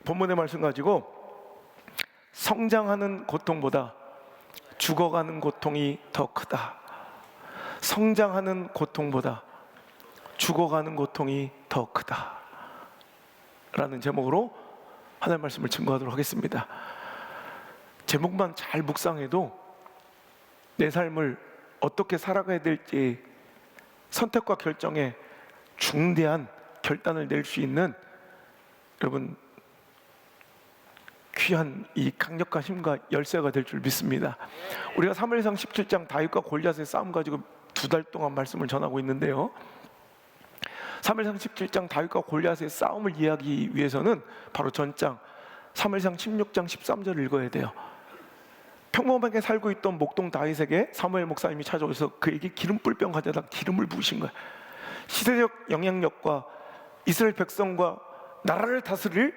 본문의 말씀 가지고 성장하는 고통보다 죽어가는 고통이 더 크다. 성장하는 고통보다 죽어가는 고통이 더 크다 라는 제목으로 하나님의 말씀을 증거하도록 하겠습니다. 제목만 잘 묵상해도 내 삶을 어떻게 살아가야 될지 선택과 결정에 중대한 결단을 낼 수 있는 여러분 귀한 이 강력한 힘과 열쇠가 될 줄 믿습니다. 우리가 사무엘상 17장 다윗과 골리앗의 싸움 가지고 2달 동안 말씀을 전하고 있는데요, 사무엘상 17장 다윗과 골리앗의 싸움을 이해하기 위해서는 바로 전장 사무엘상 16장 13절을 읽어야 돼요. 평범하게 살고 있던 목동 다윗에게 사무엘 목사님이 찾아오셔서 그에게 기름 뿔병 가져다 기름을 부으신 거예요. 시대적 영향력과 이스라엘 백성과 나라를 다스릴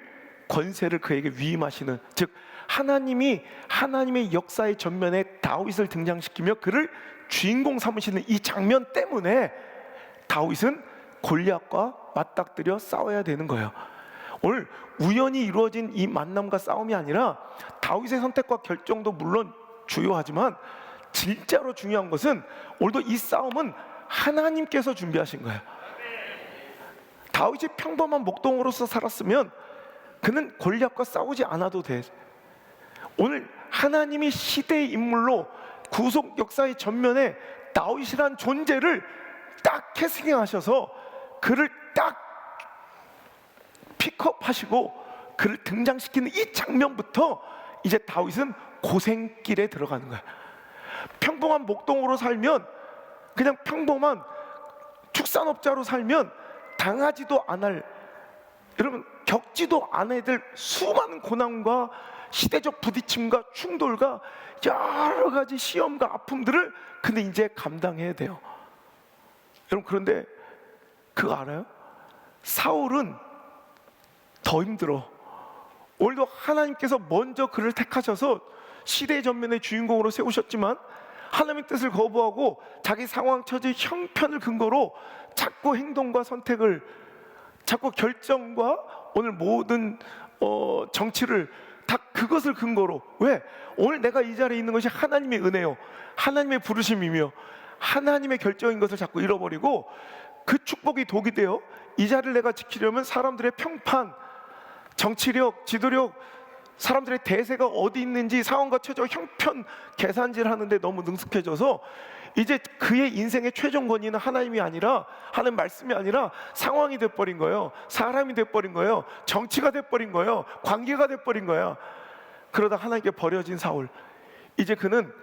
권세를 그에게 위임하시는, 즉 하나님의 역사의 전면에 다윗을 등장시키며 그를 주인공 삼으시는 이 장면 때문에 다윗은 골리앗과 맞닥뜨려 싸워야 되는 거예요. 오늘 우연히 이루어진 이 만남과 싸움이 아니라 다윗의 선택과 결정도 물론 주요하지만 진짜로 중요한 것은 오늘도 이 싸움은 하나님께서 준비하신 거예요. 다윗이 평범한 목동으로서 살았으면 그는 골리앗과 싸우지 않아도 돼. 오늘 하나님이 시대의 인물로 구속 역사의 전면에 다윗이란 존재를 딱 캐스팅하셔서 그를 딱 픽업하시고 그를 등장시키는 이 장면부터 이제 다윗은 고생길에 들어가는 거야. 평범한 목동으로 살면, 그냥 평범한 축산업자로 살면 당하지도 않을, 여러분 겪지도 않아야 될 수많은 고난과 시대적 부딪힘과 충돌과 여러 가지 시험과 아픔들을 근데 이제 감당해야 돼요. 여러분 그런데 그거 알아요? 사울은 더 힘들어. 오늘도 하나님께서 먼저 그를 택하셔서 시대의 전면의 주인공으로 세우셨지만 하나님의 뜻을 거부하고 자기 상황, 처지, 형편을 근거로 자꾸 행동과 선택을, 자꾸 결정과 오늘 모든 정치를 다 그것을 근거로, 왜? 오늘 내가 이 자리에 있는 것이 하나님의 은혜요, 하나님의 부르심이며 하나님의 결정인 것을 자꾸 잃어버리고 그 축복이 독이 되어 이 자리를 내가 지키려면 사람들의 평판, 정치력, 지도력, 사람들의 대세가 어디 있는지 상황과 처지와 형편 계산질 하는데 너무 능숙해져서 이제 그의 인생의 최종 권위는 하나님이 아니라, 하나님 말씀이 아니라 상황이 돼버린 거예요. 사람이 돼버린 거예요. 정치가 돼버린 거예요. 관계가 돼버린 거야. 그러다 하나님께 버려진 사울, 이제 그는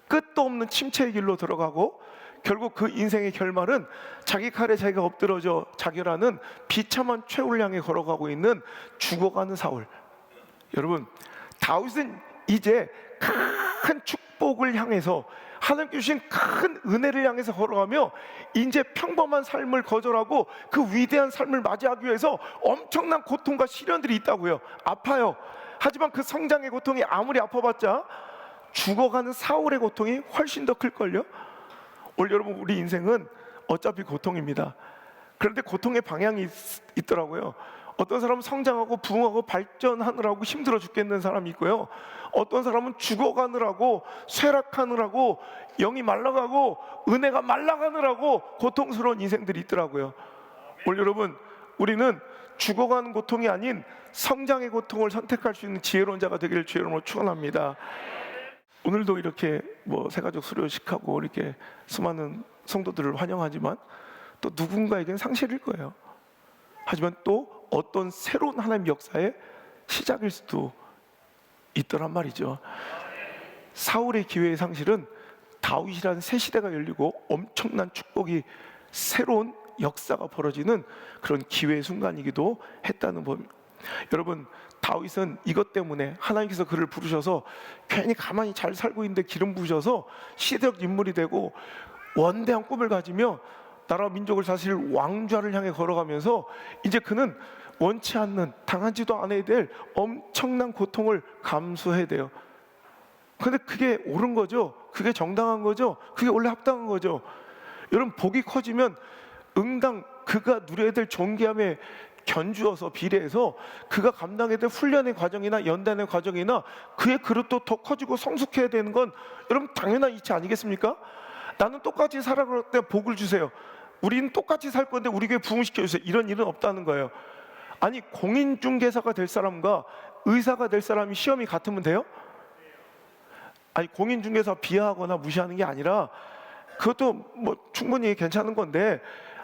끝도 없는 침체의 길로 들어가고 결국 그 인생의 결말은 자기 칼에 자기가 엎드러져 자결하는 비참한 최후를 향해 걸어가고 있는 죽어가는 사울. 여러분 다윗은 이제 큰 축복을 향해서, 하나님께 주신 큰 은혜를 향해서 걸어가며 이제 평범한 삶을 거절하고 그 위대한 삶을 맞이하기 위해서 엄청난 고통과 시련들이 있다고요. 아파요. 하지만 그 성장의 고통이 아무리 아파봤자 죽어가는 사울의 고통이 훨씬 더 클걸요. 오늘 여러분 우리 인생은 어차피 고통입니다. 그런데 고통의 방향이 있더라고요. 어떤 사람은 성장하고 부흥하고 발전하느라고 힘들어 죽겠는 사람이 있고요, 어떤 사람은 죽어가느라고, 쇠락하느라고, 영이 말라가고 은혜가 말라가느라고 고통스러운 인생들이 있더라고요. 오늘 여러분 우리는 죽어가는 고통이 아닌 성장의 고통을 선택할 수 있는 지혜로운 자가 되기를 주의 이름으로 축원합니다. 오늘도 이렇게 새가족 수료식하고 이렇게 수많은 성도들을 환영하지만 또 누군가에겐 상실일 거예요. 하지만 또 어떤 새로운 하나님 역사의 시작일 수도 있더란 말이죠. 사울의 기회의 상실은 다윗이라는 새 시대가 열리고 엄청난 축복이, 새로운 역사가 벌어지는 그런 기회의 순간이기도 했다는 겁니다. 여러분 다윗은 이것 때문에 하나님께서 그를 부르셔서 괜히 가만히 잘 살고 있는데 기름 부으셔서 시대적 인물이 되고 원대한 꿈을 가지며 나라 민족을 다스릴 왕좌를 향해 걸어가면서 이제 그는 원치 않는, 당하지도 않아야 될 엄청난 고통을 감수해야 돼요. 근데 그게 옳은 거죠. 그게 정당한 거죠. 그게 원래 합당한 거죠. 여러분 복이 커지면 응당 그가 누려야 될 존귀함의 견주어서 비례해서 그가 감당해야 될 훈련의 과정이나 연단의 과정이나 그의 그릇도 더 커지고 성숙해야 되는 건 여러분 당연한 이치 아니겠습니까? 나는 똑같이 살아갈 때 복을 주세요. 우리는 똑같이 살 건데 우리 교회 부흥시켜 주세요. 이런 일은 없다는 거예요. 아니, 공인중개사가 될 사람과 의사가 될 사람이 시험이 같으면 돼요? 아니, 공인중개사 비하하거나 무시하는 게 아니라 그것도 뭐 충분히 괜찮은 건데,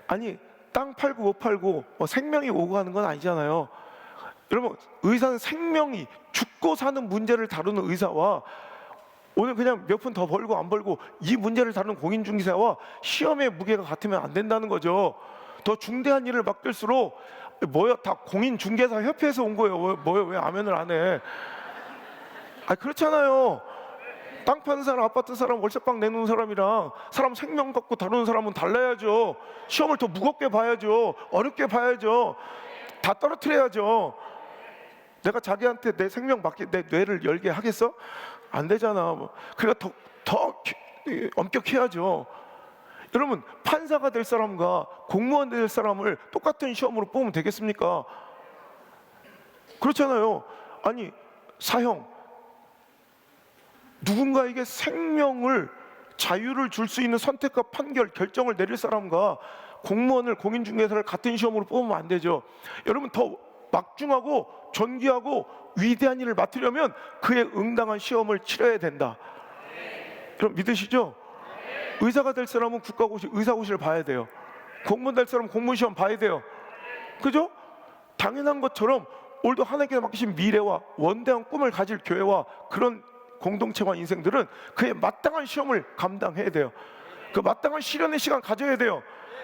아니 땅 팔고 못 팔고 생명이 오고 가는 건 아니잖아요. 여러분, 의사는 생명이 죽고 사는 문제를 다루는 의사와 오늘 그냥 몇 푼 더 벌고 안 벌고 이 문제를 다루는 공인중개사와 시험의 무게가 같으면 안 된다는 거죠. 더 중대한 일을 맡길수록 뭐야, 다 공인중개사 협회에서 온 거예요. 뭐야, 왜 아멘을 안 해? 아, 그렇잖아요. 땅 파는 사람, 아파트 사람, 월세방 내놓은 사람이랑 사람 생명 갖고 다루는 사람은 달라야죠. 시험을 더 무겁게 봐야죠. 어렵게 봐야죠. 다 떨어뜨려야죠. 내가 자기한테 내 생명 맡게, 내 뇌를 열게 하겠어? 안 되잖아. 그러니까 더 엄격해야죠. 여러분, 판사가 될 사람과 공무원 될 사람을 똑같은 시험으로 뽑으면 되겠습니까? 그렇잖아요. 아니, 사형, 누군가에게 생명을, 자유를 줄 수 있는 선택과 판결, 결정을 내릴 사람과 공무원을, 공인중개사를 같은 시험으로 뽑으면 안 되죠. 여러분, 더 막중하고 존귀하고 위대한 일을 맡으려면 그에 응당한 시험을 치러야 된다. 그럼 믿으시죠? 의사가 될 사람은 국가고시, 의사고시를 봐야 돼요. 공무원 될 사람은 공무원 시험 봐야 돼요. 그죠? 당연한 것처럼 오늘도 하나님께서 맡기신 미래와 원대한 꿈을 가질 교회와 그런 공동체와 인생들은 그의 마땅한 시험을 감당해야 돼요. 그 마땅한 실현의 시간 가져야 돼요.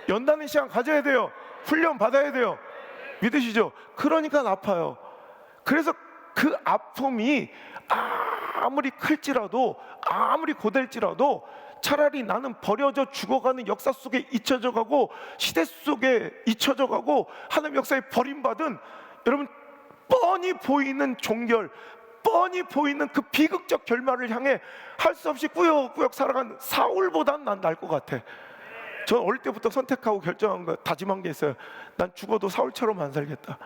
연단의 시간 가져야 돼요. 훈련 받아야 돼요. 믿으시죠? 그러니까 아파요. 그래서 그 아픔이 아무리 클지라도, 아무리 고될지라도 차라리 나는 버려져 죽어가는 역사 속에 잊혀져 가고 시대 속에 잊혀져 가고 하나님 역사에 버림받은, 여러분, 뻔히 보이는 종결, 뻔히 보이는 그 비극적 결말을 향해 할 수 없이 꾸역꾸역 살아간 사울보단 난 나을 것 같아. 전 어릴 때부터 선택하고 결정한 거, 다짐한 게 있어요. 난 죽어도 사울처럼 안 살겠다.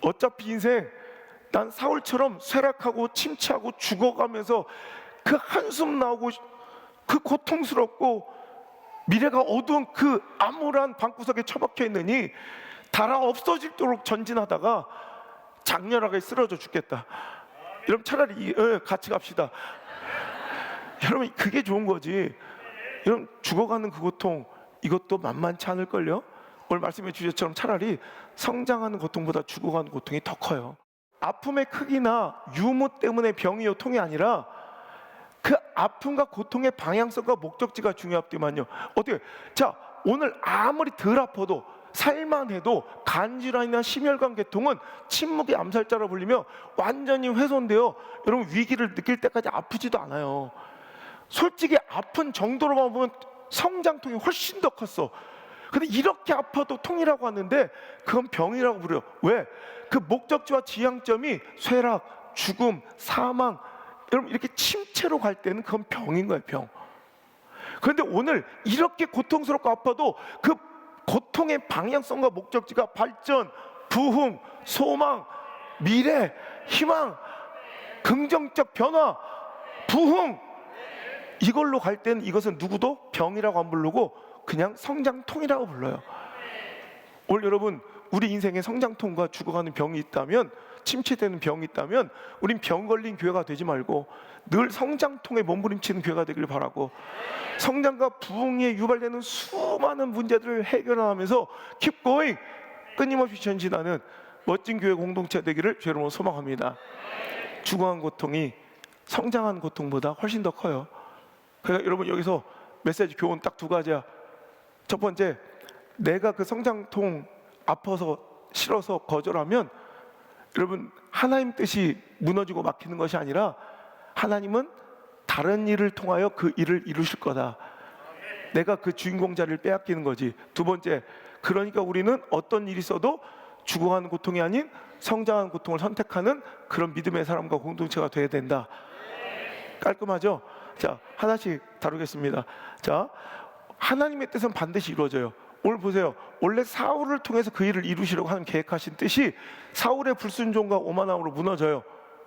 어차피 인생 난 사울처럼 쇠락하고 침체하고 죽어가면서 그 한숨 나오고 그 고통스럽고 미래가 어두운 그 암울한 방구석에 처박혀 있느니 달아 없어지도록 전진하다가 장렬하게 쓰러져 죽겠다. 여러분, 차라리 같이 갑시다. 여러분, 그게 좋은 거지. 여러분, 죽어가는 그 고통, 이것도 만만치 않을걸요? 오늘 말씀해 주셨처럼 차라리 성장하는 고통보다 죽어가는 고통이 더 커요. 아픔의 크기나 유무 때문에 병이요 통이 아니라 그 아픔과 고통의 방향성과 목적지가 중요하더만요. 어떻게? 자, 오늘 아무리 덜 아파도 살만해도 간질환이나 심혈관 계통은 침묵의 암살자라 불리며 완전히 훼손되어 여러분 위기를 느낄 때까지 아프지도 않아요. 솔직히 아픈 정도로만 보면 성장통이 훨씬 더 컸어. 근데 이렇게 아파도 통이라고 하는데 그건 병이라고 부려요. 왜? 그 목적지와 지향점이 쇠락, 죽음, 사망, 여러분 이렇게 침체로 갈 때는 그건 병인 거예요, 병. 그런데 오늘 이렇게 고통스럽고 아파도 그 고통의 방향성과 목적지가 발전, 부흥, 소망, 미래, 희망, 긍정적 변화, 부흥, 이걸로 갈 때는 이것은 누구도 병이라고 안 부르고 그냥 성장통이라고 불러요. 오늘 여러분, 우리 인생에 성장통과 죽어가는 병이 있다면, 침체되는 병이 있다면 우린 병 걸린 교회가 되지 말고 늘 성장통에 몸부림치는 교회가 되길 바라고, 성장과 부흥에 유발되는 수많은 문제들을 해결하면서 keep going, 끊임없이 전진하는 멋진 교회 공동체 되기를 주님으로 소망합니다. 죽어간 고통이 성장한 고통보다 훨씬 더 커요. 그러니까 여러분, 여기서 메시지 교훈 딱 두 가지야. 첫 번째, 내가 그 성장통 아파서 싫어서 거절하면 여러분, 하나님 뜻이 무너지고 막히는 것이 아니라 하나님은 다른 일을 통하여 그 일을 이루실 거다. 내가 그 주인공 자리를 빼앗기는 거지. 두 번째, 그러니까 우리는 어떤 일이 있어도 죽어가는 고통이 아닌 성장하는 고통을 선택하는 그런 믿음의 사람과 공동체가 되어야 된다. 깔끔하죠? 자, 하나씩 다루겠습니다. 자, 하나님의 뜻은 반드시 이루어져요. 오늘 보세요. 원래 사울을 통해서 그 일을 이루시려고 하는 계획하신 뜻이 사울의 불순종과 오만함으로 무너져요.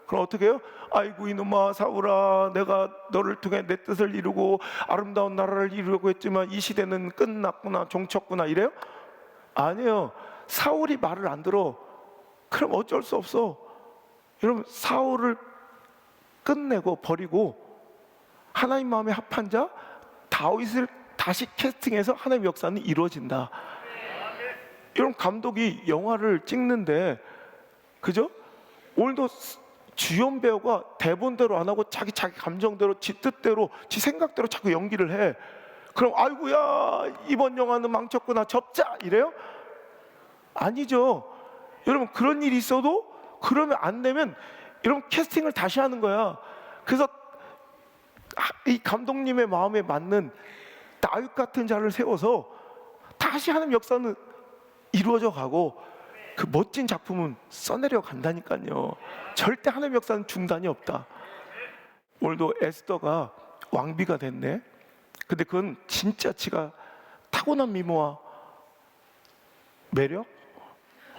그럼 어떻게 해요? 아이고 이놈아 사울아, 내가 너를 통해 내 뜻을 이루고 아름다운 나라를 이루려고 했지만 이 시대는 끝났구나, 종쳤구나 이래요? 아니에요. 사울이 말을 안 들어. 그럼 어쩔 수 없어. 여러분, 사울을 끝내고 버리고 하나님 마음에 합한 자 다윗을 다시 캐스팅해서 하나님의 역사는 이루어진다. 이런 감독이 영화를 찍는데, 그죠? 오늘도 주연 배우가 대본대로 안 하고 자기 감정대로, 지 뜻대로, 지 생각대로 자꾸 연기를 해. 그럼 아이고야 이번 영화는 망쳤구나, 접자 이래요? 아니죠. 여러분, 그런 일이 있어도 그러면 안 되면 여러분 캐스팅을 다시 하는 거야. 그래서 이 감독님의 마음에 맞는 다윗 같은 자를 세워서 다시 하나님 역사는 이루어져 가고 그 멋진 작품은 써내려 간다니까요. 절대 하나님 역사는 중단이 없다. 오늘도 에스더가 왕비가 됐네. 근데 그건 진짜 지가 타고난 미모와 매력?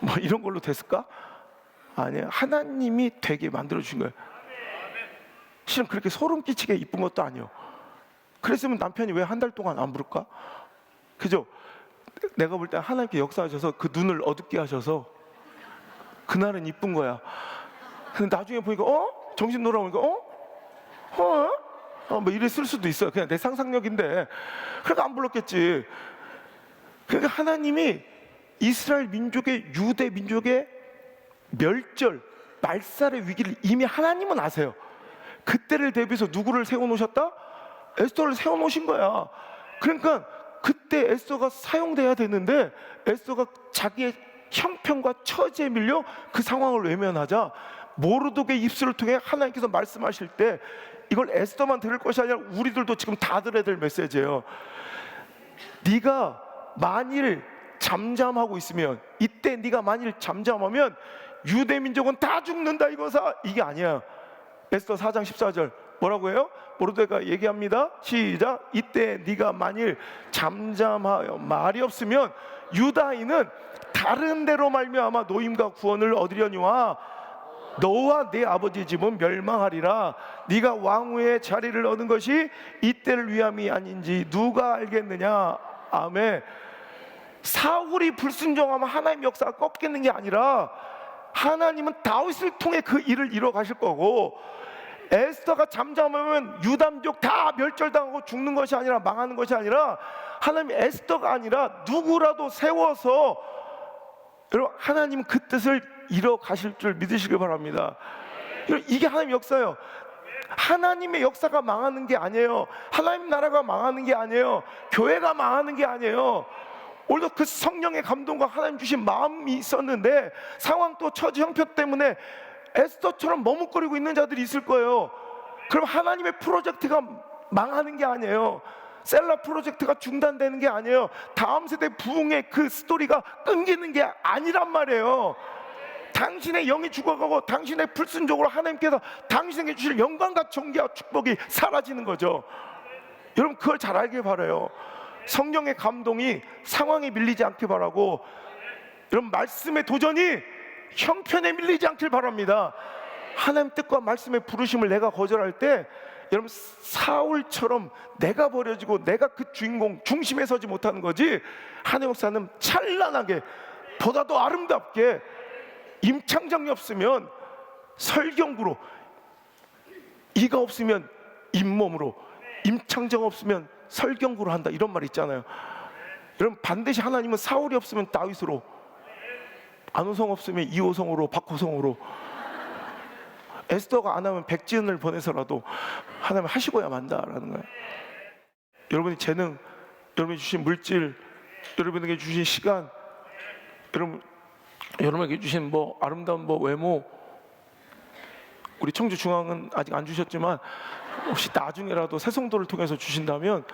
뭐 이런 걸로 됐을까? 아니야. 하나님이 되게 만들어주신 거예요. 실은 그렇게 소름 끼치게 이쁜 것도 아니에요. 그랬으면 남편이 왜 한 달 동안 안 부를까? 그죠? 내가 볼 때 하나님께 역사하셔서 그 눈을 어둡게 하셔서 그날은 이쁜 거야. 근데 나중에 보니까 정신 돌아오니까 뭐 이랬을 수도 있어요. 그냥 내 상상력인데. 그러니까 안 불렀겠지. 그러니까 하나님이 이스라엘 민족의, 유대 민족의 멸절, 말살의 위기를 이미 하나님은 아세요. 그때를 대비해서 누구를 세워놓으셨다? 에스더를 세워놓으신 거야. 그러니까 그때 에스더가 사용돼야 되는데 에스더가 자기의 형편과 처지에 밀려 그 상황을 외면하자 모르독의 입술을 통해 하나님께서 말씀하실 때 이걸 에스더만 들을 것이 아니라 우리들도 지금 다 들어야 될 메시지예요. 네가 만일 잠잠하고 있으면, 이때 네가 만일 잠잠하면 유대 민족은 다 죽는다 이거사. 이게 아니야. 에스더 4장 14절 뭐라고 해요? 모르드가 얘기합니다. 시작. 이때 네가 만일 잠잠하여 말이 없으면 유다인은 다른 데로 말미암아 노임과 구원을 얻으려니와 너와 네 아버지 집은 멸망하리라. 네가 왕후의 자리를 얻은 것이 이때를 위함이 아닌지 누가 알겠느냐. 아멘. 사울이 불순종하면 하나님 역사가 꺾이는 게 아니라 하나님은 다윗을 통해 그 일을 이뤄 가실 거고, 에스더가 잠잠하면 유다민족 다 멸절당하고 죽는 것이 아니라, 망하는 것이 아니라 하나님이 에스더가 아니라 누구라도 세워서 여러분 하나님은 그 뜻을 이뤄 가실 줄 믿으시길 바랍니다. 이게 하나님의 역사예요. 하나님의 역사가 망하는 게 아니에요. 하나님 나라가 망하는 게 아니에요. 교회가 망하는 게 아니에요. 오늘도 그 성령의 감동과 하나님 주신 마음이 있었는데 상황 또 처지 형편 때문에 에스더처럼 머뭇거리고 있는 자들이 있을 거예요. 그럼 하나님의 프로젝트가 망하는 게 아니에요. 셀라 프로젝트가 중단되는 게 아니에요. 다음 세대 부흥의 그 스토리가 끊기는 게 아니란 말이에요. 당신의 영이 죽어가고 당신의 불순종으로 하나님께서 당신에게 주실 영광과 존귀와 축복이 사라지는 거죠. 여러분 그걸 잘 알길 바라요. 성령의 감동이 상황에 밀리지 않길 바라고, 여러분 말씀의 도전이 형편에 밀리지 않길 바랍니다. 하나님 뜻과 말씀의 부르심을 내가 거절할 때 여러분 사울처럼 내가 버려지고 내가 그 주인공 중심에 서지 못하는 거지, 하나님의 역사는 찬란하게 보다 더 아름답게, 임창정이 없으면 설경구로, 이가 없으면 잇몸으로, 임창정 없으면 설경구로 한다 이런 말 있잖아요. 여러분 반드시 하나님은 사울이 없으면 다윗으로, 안호성 없으면 이호성으로, 박호성으로, 에스더가 안 하면 백지은을 보내서라도 하나님 하시고야 만다라는 거예요. 여러분이 재능, 여러분이 주신 물질, 여러분에게 주신 시간, 여러분에게 주신 뭐 아름다운 뭐 외모, 우리 청주중앙은 아직 안 주셨지만 혹시 나중에라도 새송도를 통해서 주신다면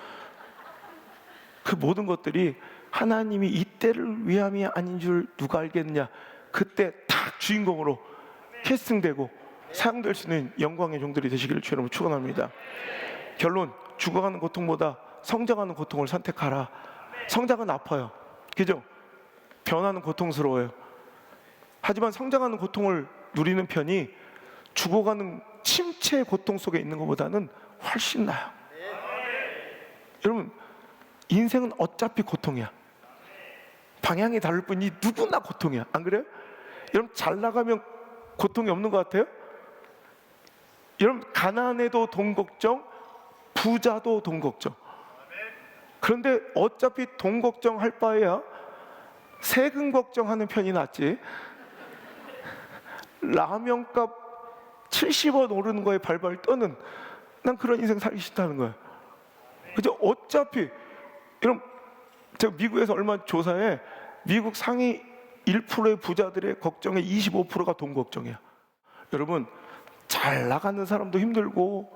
그 모든 것들이 하나님이 이때를 위함이 아닌 줄 누가 알겠느냐. 그때 딱 주인공으로 캐스팅되고 사용될 수 있는 영광의 종들이 되시기를 주의 이름으로 축원합니다. 결론, 죽어가는 고통보다 성장하는 고통을 선택하라. 성장은 아파요. 그죠? 변화는 고통스러워요. 하지만 성장하는 고통을 누리는 편이 죽어가는 침체의 고통 속에 있는 것보다는 훨씬 나아요. 여러분, 인생은 어차피 고통이야. 방향이 다를 뿐이 누구나 고통이야. 안 그래요? 여러분, 잘 나가면 고통이 없는 것 같아요? 여러분, 가난해도 돈 걱정, 부자도 돈 걱정. 그런데 어차피 돈 걱정할 바에야 세금 걱정하는 편이 낫지. 라면값 70원 오르는 거에 발발 떠는, 난 그런 인생 살기 싫다는 거야. 그죠? 어차피 여러분, 제가 미국에서 얼마 조사해, 미국 상위 1%의 부자들의 걱정의 25%가 돈 걱정이야. 여러분, 잘 나가는 사람도 힘들고,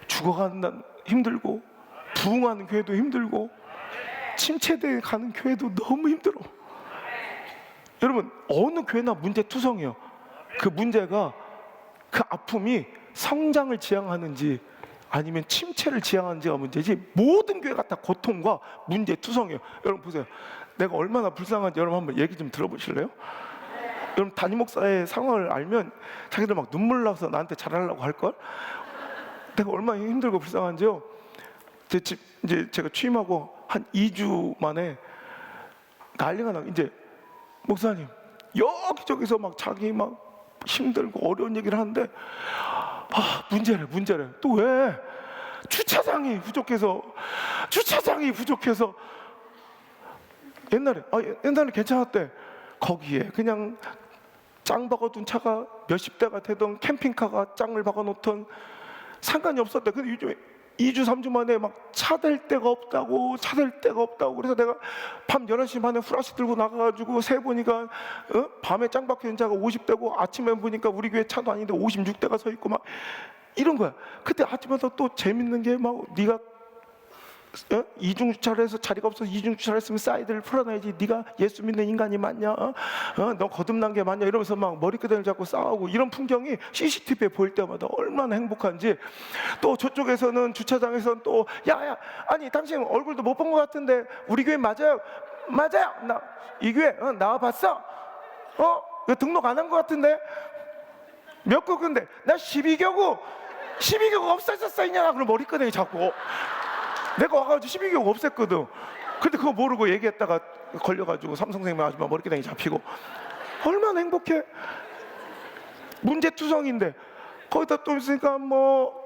죽어가는 힘들고, 부흥하는 교회도 힘들고, 침체돼 가는 교회도 너무 힘들어. 여러분, 어느 교회나 문제투성이에요. 그 문제가, 그 아픔이 성장을 지향하는지 아니면 침체를 지향하는지가 문제지, 모든 교회가 다 고통과 문제투성이에요. 여러분 보세요. 내가 얼마나 불쌍한지 여러분 한번 얘기 좀 들어보실래요? 여러분, 담임 목사의 상황을 알면 자기들 막 눈물 나서 나한테 잘하려고 할걸? 내가 얼마나 힘들고 불쌍한지요. 이제 제가 취임하고 한 2주 만에 난리가 나. 이제 목사님 여기저기서 막 자기 막 힘들고 어려운 얘기를 하는데, 문제래. 또 왜? 주차장이 부족해서. 옛날에 괜찮았대. 거기에 그냥 짱 박아둔 차가 몇십 대가 되던 캠핑카가 짱을 박아놓던 상관이 없었대. 근데 요즘에 2주 3주 만에 막 차 댈 데가 없다고. 그래서 내가 밤 11시 반에 후라시 들고 나가가지고 세보니까 밤에 짱 박혀있는 차가 50대고 아침에 보니까 우리 교회 차도 아닌데 56대가 서 있고 막 이런 거야. 그때 아침마다 또 재밌는 게 막, 네가 이중 주차를 해서 자리가 없어서 이중 주차를 했으면 사이드를 풀어놔야지. 네가 예수 믿는 인간이 맞냐? 너 거듭난 게 맞냐? 이러면서 막 머리끄댕이를 잡고 싸우고, 이런 풍경이 CCTV에 보일 때마다 얼마나 행복한지. 또 저쪽에서는, 주차장에서는 또 야야, 아니 당신 얼굴도 못 본 것 같은데 우리 교회 맞아요? 나 이 교회 나와봤어? 이거 등록 안 한 것 같은데? 몇 국인데? 나 12교구 없어졌어 있냐? 그럼 머리끄댕이 잡고. 내가 와가지고 12교구 없앴거든. 근데 그거 모르고 얘기했다가 걸려가지고 삼성생명 아줌마 머리끄댕이 잡히고. 얼마나 행복해. 문제투성인데 거기다 또 있으니까 뭐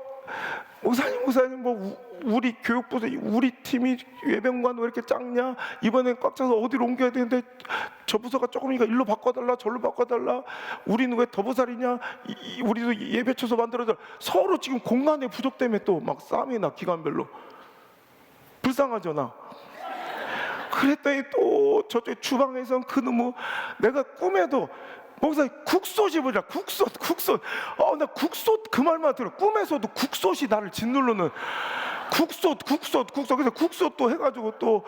목사님 뭐 우리 교육부도 우리 팀이 예배관 왜 이렇게 작냐? 이번엔 꽉 차서 어디로 옮겨야 되는데 저 부서가 조금이니까 일로 바꿔달라, 절로 바꿔달라. 우리는 왜 더부살이냐? 우리도 예배처소 만들어달라. 서로 지금 공간의 부족 때문에 또 막 싸움이 나, 기관별로. 불쌍하죠, 나. 그랬더니 또 저쪽 주방에선 그놈의, 내가 꿈에도 목사님 국솥 입으라. 국솥. 나 국솥 그 말만 들어. 꿈에서도 국솥이 나를 짓누르는. 국솥. 그래서 국솥도 해가지고 또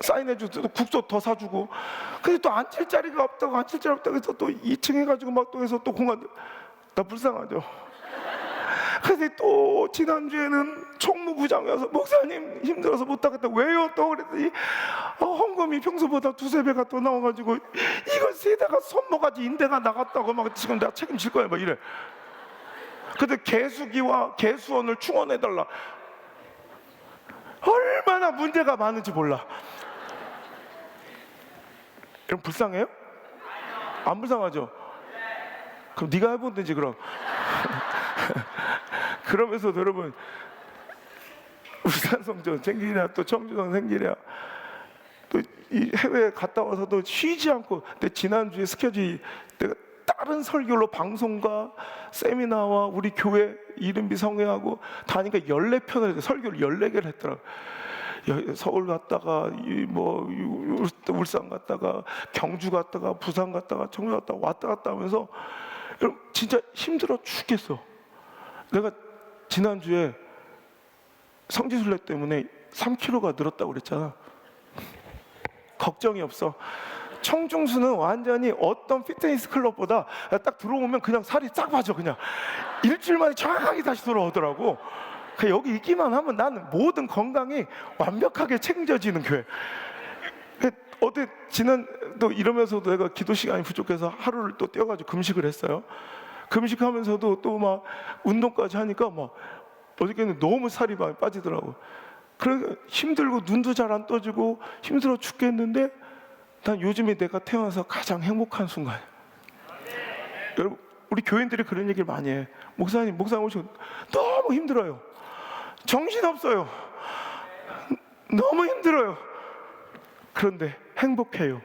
사인해주고, 또 국솥 더 사주고. 근데 또 앉힐 자리가 없다고 해서 또 2층 해가지고 막 또 해서 또 공간. 나 불쌍하죠. 근데 또 지난주에는 총무부장이어서 목사님 힘들어서 못하겠다. 왜요? 또 그랬더니 헌금이 평소보다 2~3배가 더 나와가지고 이걸 세다가 손모가지 인대가 나갔다고 막 지금 내가 책임질 거야 막 이래. 근데 개수기와 개수원을 충원해달라. 얼마나 문제가 많은지 몰라. 여러분 불쌍해요? 안 불쌍하죠? 그럼 네가 해본든지 그럼. 그러면서 여러분, 울산성전 생기랴, 또 청주성 생기랴, 또 이 해외 갔다 와서도 쉬지 않고. 근데 지난주에 스케줄이 내가 다른 설교로 방송과 세미나와 우리 교회 이른비 성회하고 다니까 14편을 했대. 설교를 14개를 했더라고. 서울 갔다가 뭐 울산 갔다가 경주 갔다가 부산 갔다가 청주 갔다가 왔다 갔다 하면서 여러분 진짜 힘들어 죽겠어. 내가 지난주에 성지순례 때문에 3kg가 늘었다고 그랬잖아. 걱정이 없어. 청중수는 완전히 어떤 피트니스 클럽보다 딱 들어오면 그냥 살이 싹 빠져. 그냥 일주일 만에 정확하게 다시 돌아오더라고. 여기 있기만 하면 나는 모든 건강이 완벽하게 책임져지는 교회. 어제 지난 또 이러면서도 내가 기도 시간이 부족해서 하루를 또 떼어가지고 금식을 했어요. 금식하면서도 또 막 운동까지 하니까 막 어저께는 너무 살이 많이 빠지더라고. 그러니까 힘들고 눈도 잘 안 떠지고 힘들어 죽겠는데 난 요즘에 내가 태어나서 가장 행복한 순간. 여러분, 우리 교인들이 그런 얘기를 많이 해. 목사님 오시고 너무 힘들어요. 정신없어요. 너무 힘들어요. 그런데 행복해요.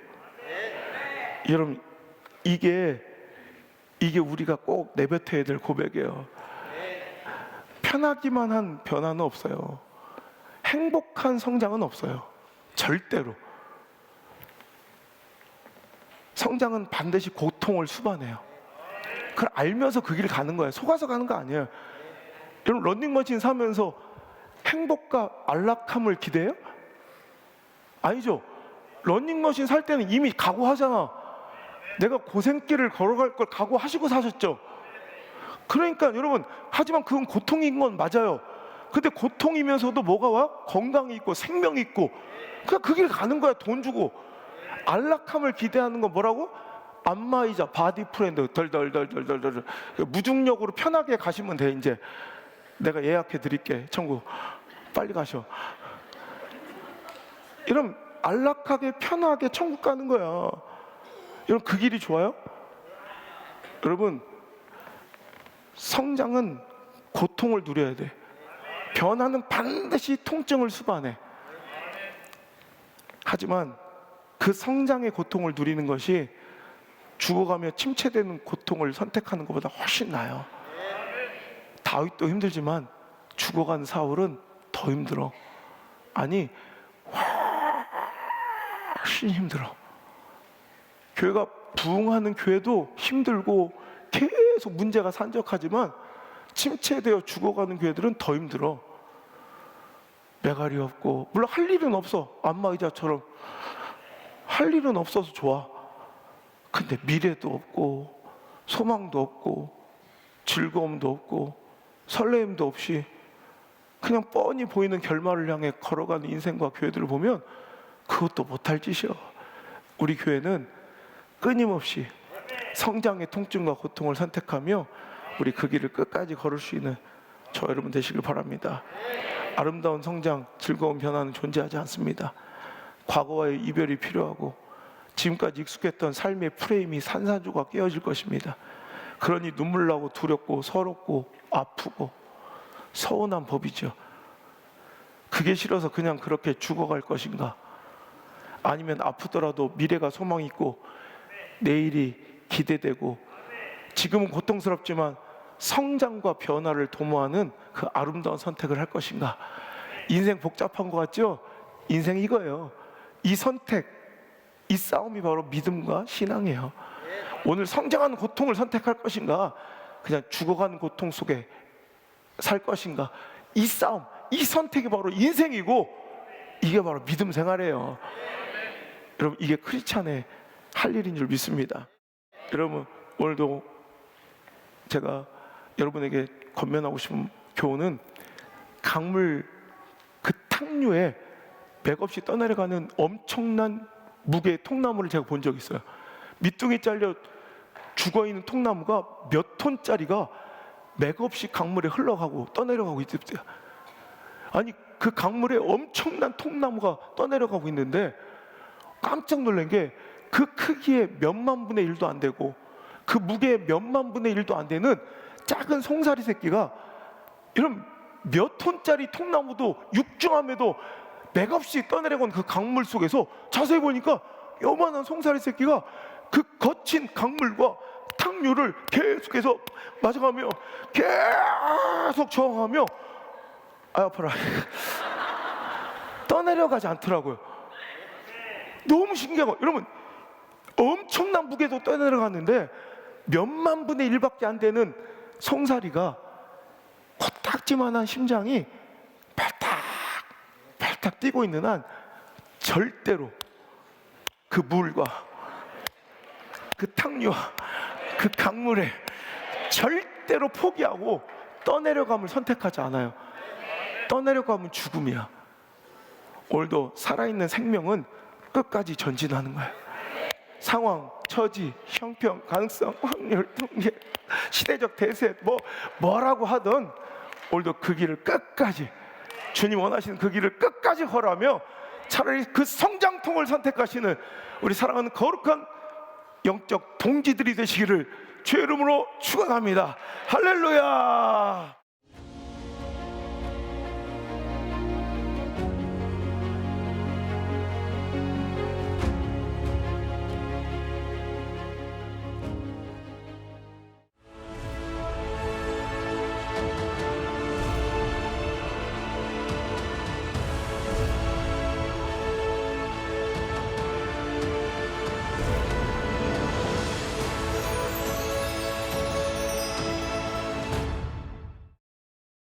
여러분, 이게 우리가 꼭 내뱉어야 될 고백이에요. 편하기만 한 변화는 없어요. 행복한 성장은 없어요. 절대로. 성장은 반드시 고통을 수반해요. 그걸 알면서 그 길을 가는 거예요. 속아서 가는 거 아니에요. 여러분, 런닝머신 사면서 행복과 안락함을 기대해요? 아니죠. 런닝머신 살 때는 이미 각오하잖아. 내가 고생길을 걸어갈 걸 각오하시고 사셨죠. 그러니까 여러분, 하지만 그건 고통인 건 맞아요. 근데 고통이면서도 뭐가 와? 건강이 있고 생명이 있고, 그냥 그 길 가는 거야. 돈 주고. 안락함을 기대하는 건 뭐라고? 안마의자, 바디 프렌드, 덜덜덜덜덜 무중력으로 편하게 가시면 돼. 이제 내가 예약해 드릴게. 천국 빨리 가셔. 이런 안락하게 편하게 천국 가는 거야. 여러분, 그 길이 좋아요? 여러분, 성장은 고통을 누려야 돼. 변화는 반드시 통증을 수반해. 하지만 그 성장의 고통을 누리는 것이 죽어가며 침체되는 고통을 선택하는 것보다 훨씬 나아요. 다윗도 힘들지만 죽어간 사울은 더 힘들어. 아니, 훨씬 힘들어. 교회가 부흥하는 교회도 힘들고 계속 문제가 산적하지만 침체되어 죽어가는 교회들은 더 힘들어. 메갈이 없고, 물론 할 일은 없어. 안마의자처럼 할 일은 없어서 좋아. 근데 미래도 없고 소망도 없고 즐거움도 없고 설레임도 없이 그냥 뻔히 보이는 결말을 향해 걸어가는 인생과 교회들을 보면 그것도 못할 짓이야. 우리 교회는 끊임없이 성장의 통증과 고통을 선택하며 우리 그 길을 끝까지 걸을 수 있는 저 여러분 되시길 바랍니다. 아름다운 성장, 즐거운 변화는 존재하지 않습니다. 과거와의 이별이 필요하고 지금까지 익숙했던 삶의 프레임이 산산조각 깨어질 것입니다. 그러니 눈물 나고 두렵고 서럽고 아프고 서운한 법이죠. 그게 싫어서 그냥 그렇게 죽어갈 것인가? 아니면 아프더라도 미래가 소망이 있고 내일이 기대되고 지금은 고통스럽지만 성장과 변화를 도모하는 그 아름다운 선택을 할 것인가? 인생 복잡한 것 같죠? 인생 이거예요. 이 선택, 이 싸움이 바로 믿음과 신앙이에요. 오늘 성장하는 고통을 선택할 것인가? 그냥 죽어가는 고통 속에 살 것인가? 이 싸움, 이 선택이 바로 인생이고 이게 바로 믿음 생활이에요. 여러분, 이게 크리스찬의 할 일인 줄 믿습니다. 여러분, 오늘도 제가 여러분에게 권면하고 싶은 교훈은 강물 그 탕류에 맥없이 떠내려가는 엄청난 무게의 통나무를 제가 본 적이 있어요. 밑둥이 잘려 죽어있는 통나무가 몇 톤짜리가 맥없이 강물에 흘러가고 떠내려가고 있었어요. 아니, 그 강물에 엄청난 통나무가 떠내려가고 있는데 깜짝 놀란 게 그 크기의 몇만 분의 1도 안 되고 그 무게의 몇만 분의 1도 안 되는 작은 송사리 새끼가 이런 몇 톤짜리 통나무도 육중함에도 맥없이 떠내려온 그 강물 속에서 자세히 보니까 요만한 송사리 새끼가 그 거친 강물과 탕류를 계속해서 맞아가며 계속 저항하며 아파라 떠내려가지 않더라고요. 너무 신기하고, 여러분, 엄청난 무게도 떠내려갔는데 몇만 분의 1밖에 안 되는 송사리가 코딱지만한 심장이 발딱 뛰고 있는 한 절대로 그 물과 그 탕류와 그 강물에 절대로 포기하고 떠내려감을 선택하지 않아요. 떠내려가면 죽음이야. 오늘도 살아있는 생명은 끝까지 전진하는 거예요. 상황, 처지, 형편, 가능성, 확률, 통계, 시대적 대세 뭐라고 하든 오늘도 그 길을 끝까지, 주님 원하시는 그 길을 끝까지 걸으며 차라리 그 성장통을 선택하시는 우리 사랑하는 거룩한 영적 동지들이 되시기를 주의 이름으로 축원합니다. 할렐루야.